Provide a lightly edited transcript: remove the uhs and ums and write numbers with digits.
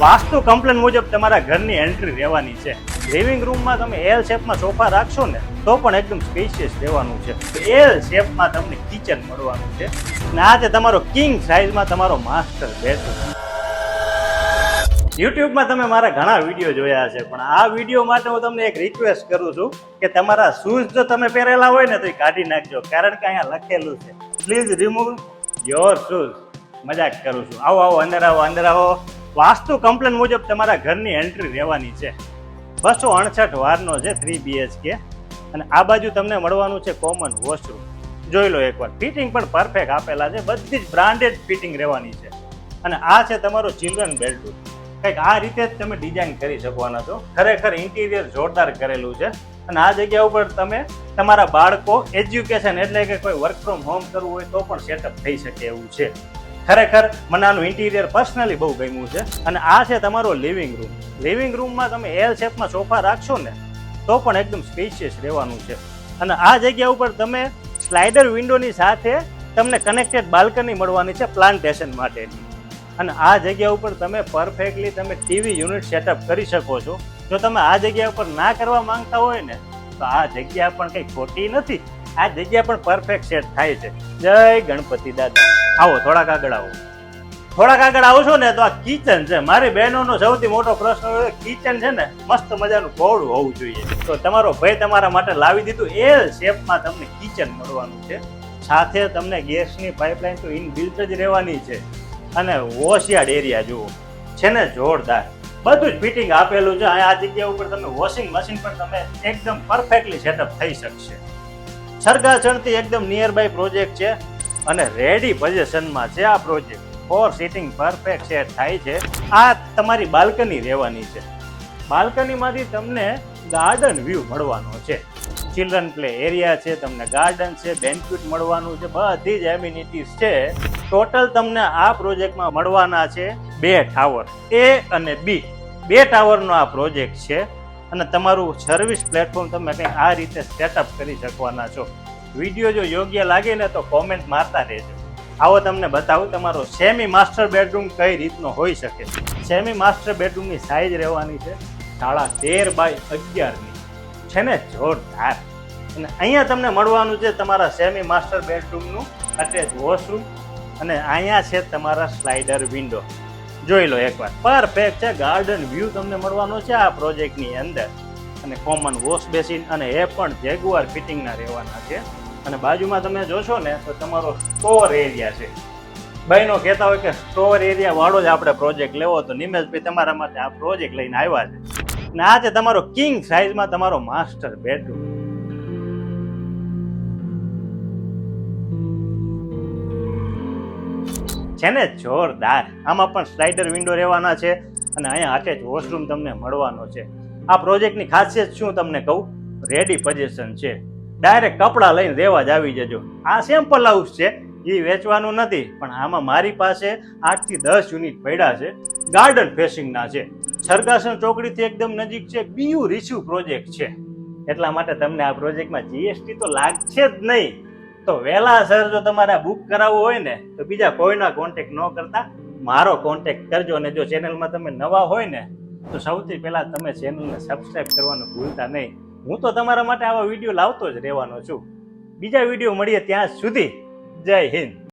Vastu complain મુજબ તમારા ઘરની એન્ટ્રી રહેવાની છે. લિવિંગ રૂમમાં તમે એલ શેપમાં સોફા રાખશો ને તો પણ એકદમ સ્પેશિયસ રહેવાનું છે. એલ શેપમાં તમને કિચન મળવાનું છે અને આ છે તમારો કિંગ સાઇઝમાં તમારો માસ્ટર બેડરૂમ. યુટ્યુબમાં તમે મારા ઘણા વિડીયો જોયા છે, પણ આ વિડીયો માટે હું તમને એક રિક્વેસ્ટ કરું છું કે તમારા શૂઝ જો તમે પહેરેલા હોય ને તો એ કાઢી નાખજો, કારણ કે અહીંયા લખેલું છે પ્લીઝ રિમૂવ યોર શૂઝ. મજાક કરું છું. આવો આવો, અંદર આવો, અંદર આવો. વાસ્તુ કમ્પ્લેન મુજબ તમારા ઘરની એન્ટ્રી રહેવાની છે. 268 વારનો છે, 3 BHK, અને આ બાજુ તમને મળવાનું છે કોમન વોશરૂમ. જોઈ લો એકવાર, ફિટિંગ પણ પરફેક્ટ આપેલા છે, બધી જ બ્રાન્ડેડ ફિટિંગ રહેવાની છે. અને આ છે તમારો ચિલ્ડ્રન બેડરૂમ. કંઈક આ રીતે જ તમે ડિઝાઇન કરી શકવાના છો. ખરેખર ઇન્ટિરિયર જોરદાર કરેલું છે. અને આ જગ્યા ઉપર તમે તમારા બાળકો એજ્યુકેશન એટલે કે કોઈ વર્ક ફ્રોમ હોમ કરવું હોય તો પણ સેટઅપ થઈ શકે એવું છે. ખરેખર મને આનું ઇન્ટિરિયર પર્સનલી બહુ ગમ્યું છે. અને આ છે તમારો લિવિંગ રૂમ. લિવિંગ રૂમમાં તમે એલ શેપમાં સોફા રાખશો ને તો પણ એકદમ સ્પેશિયસ રહેવાનું છે. અને આ જગ્યા ઉપર તમે સ્લાઇડર વિન્ડોની સાથે તમને કનેક્ટેડ બાલ્કની મળવાની છે પ્લાન્ટેશન માટેની. અને આ જગ્યા ઉપર તમે પરફેક્ટલી તમે ટીવી યુનિટ સેટઅપ કરી શકો છો. જો તમે આ જગ્યા ઉપર ના કરવા માંગતા હોય ને તો આ જગ્યા પણ કંઈ ખોટી નથી. આ જગ્યા પણ પરફેક્ટ સેટ થાય છે. જય ગણપતિ દાદા. આવો, થોડાક આગળ આવો. થોડાક આગળ આવશો ને તો આ કિચન છે. મારી બહેનોનો સૌથી મોટો પ્રશ્ન હોય, કિચન છે ને મસ્ત મજાનું પહોળું હોવું જોઈએ. તો તમારો ભાઈ તમારા માટે લાવી દીધું. એલ શેપમાં તમને કિચન મળવાનું છે. સાથે તમને ગેસની પાઇપલાઇન તો ઇનબિલ્ટ જ રહેવાની છે. અને વોશયાર્ડ એરિયા જુઓ છે ને જોરદાર, બધું જ ફિટિંગ આપેલું છે. આ જગ્યા ઉપર તમે વોશિંગ મશીન પણ તમે એકદમ પરફેક્ટલી સેટઅપ થઈ શકશે. સરગાસણથી એકદમ નિયર બાય પ્રોજેક્ટ છે અને રેડી પોઝિશનમાં છે આ પ્રોજેક્ટ. 4 સીટિંગ પરફેક્ટ સેટ થાય છે. આ તમારી બાલ્કની રહેવાની છે. બાલ્કનીમાંથી તમને ગાર્ડન વ્યૂ મળવાનો છે. ચિલ્ડ્રન પ્લે એરિયા છે, તમને ગાર્ડન છે, બેન્ક્વેટ મળવાનું છે, બધી જ એમ્યુનિટીઝ છે. ટોટલ તમને આ પ્રોજેક્ટમાં મળવાના છે 2 ટાવર, A અને B. 2 ટાવરનો આ પ્રોજેક્ટ છે. અને તમારું સર્વિસ પ્લેટફોર્મ તમે કંઈ આ રીતે સેટઅપ કરી શકવાના છો. વિડીયો જો યોગ્ય લાગે ને તો કોમેન્ટ મારતા રહેજો. આવો તમને બતાવું તમારો સેમી માસ્ટર બેડરૂમ કઈ રીતનો હોઈ શકે. સેમી માસ્ટર બેડરૂમની સાઇઝ રહેવાની છે 13.5 બાય 11ની. છે ને જોરદાર. અને અહીંયા તમને મળવાનું છે તમારા સેમી માસ્ટર બેડરૂમનું અટેચ વોશરૂમ. અને અહીંયા છે તમારા સ્લાઇડર વિન્ડો. જોઈ લો એકવાર, પરફેક્ટ છે. ગાર્ડન વ્યૂ તમને મળવાનો છે આ પ્રોજેક્ટની અંદર. અને કોમન વોશ બેસિન, અને એ પણ જેગુઆર ફિટિંગના રહેવાના છે. અને બાજુમાં તમે જોશો ને તો તમારો સ્ટોર એરિયા છે. ભાઈનો કહેતા હોય કે સ્ટોર એરિયા વાળો જ આપણે પ્રોજેક્ટ લેવો, તો નિમેશભાઈ તમારા માટે આ પ્રોજેક્ટ લઈને આવ્યા છે. અને આ છે તમારો કિંગ સાઇઝમાં તમારો માસ્ટર બેડરૂમ. છે ને જોરદાર. આમાં પણ સ્લાઇડર વિન્ડો રહેવાના છે. અને અહીંયા અટેચ વોશરૂમ તમને મળવાનો છે. આ પ્રોજેક્ટની ખાસિયત શું તમને કહું, રેડી પોઝિશન છે. ડાયરેક્ટ કપડાં લઈને રહેવા જ આવી જજો. આ સેમ્પલ હાઉસ છે, એ વેચવાનું નથી, પણ આમાં મારી પાસે 8 થી 10 યુનિટ પડ્યા છે. ગાર્ડન ફેસિંગના છે. સરગાસણ ચોકડીથી એકદમ નજીક છે. BU રિસીવ પ્રોજેક્ટ છે. એટલા માટે તમને આ પ્રોજેક્ટમાં GST તો લાગશે જ નહીં. તો વહેલા સર જો તમારે બુક કરાવવું હોય ને તો બીજા કોઈના કોન્ટેક્ટ ન કરતા મારો કોન્ટેક્ટ કરજો. અને જો ચેનલમાં તમે નવા હોય ને તો સૌથી પહેલા તમે ચેનલને સબસ્ક્રાઇબ કરવાનું ભૂલતા નહીં. હું તો તમારા માટે આવા વિડીયો લાવતો જ રહેવાનો છું. બીજા વિડીયો મળીએ ત્યાં સુધી જય હિન્દ.